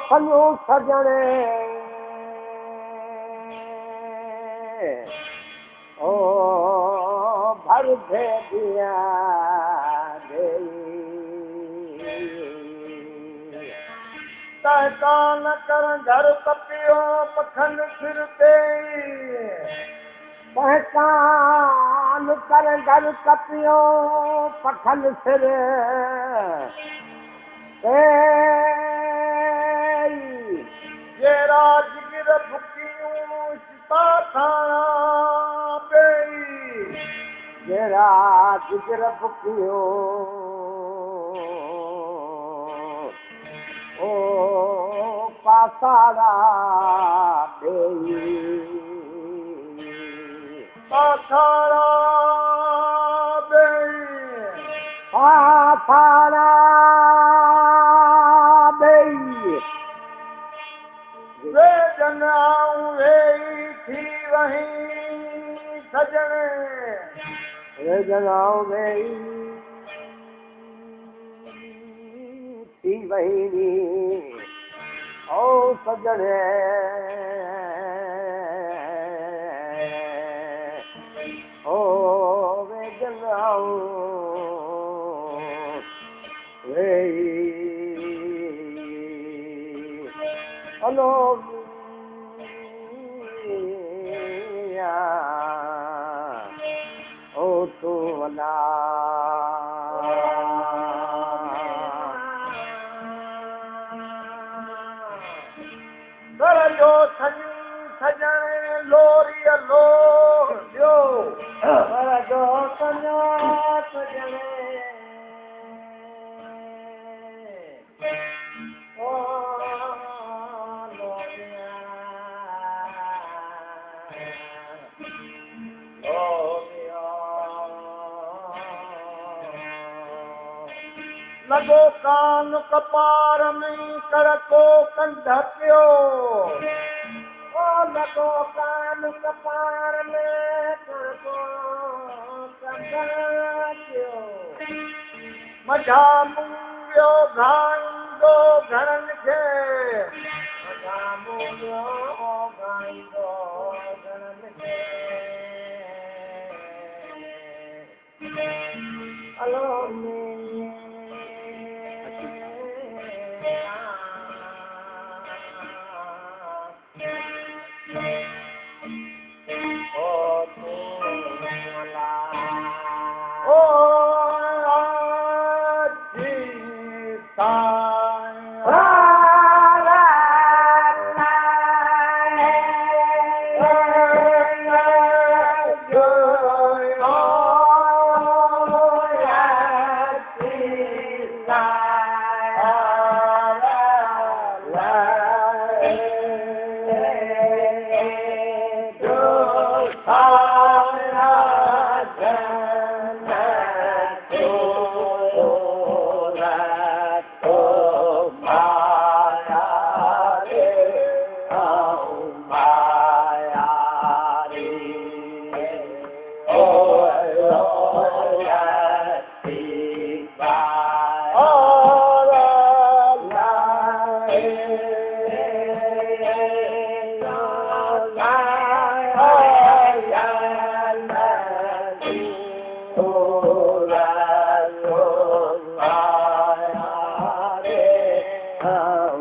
सॼो सजणे ओ भर भेदिया कान कर घर कपियो पखन फिरते पहचान कर घर कपियो पखन फिर ये राजगिर भुकियूं थाना पेई ये राजगिर भुकियो ओ पासारा पेई पासारा पेई पासारा वे जनाऊं वे थी वहीं सजने वे जनाऊं वे थी वहीं ओ सजने ओ वे जनाऊं वे हलो ओ तो वला घर जो सजण लोरी लो ॾियो घर जो सजण लगो कान कपार में कड़को कंध पियो ओ लगो कान कपार में कड़को कंध पियो मझा मुंगियो घाईंदो घरनि खे मझा मुंगियो घाईंदो घरनि खे हलो Hare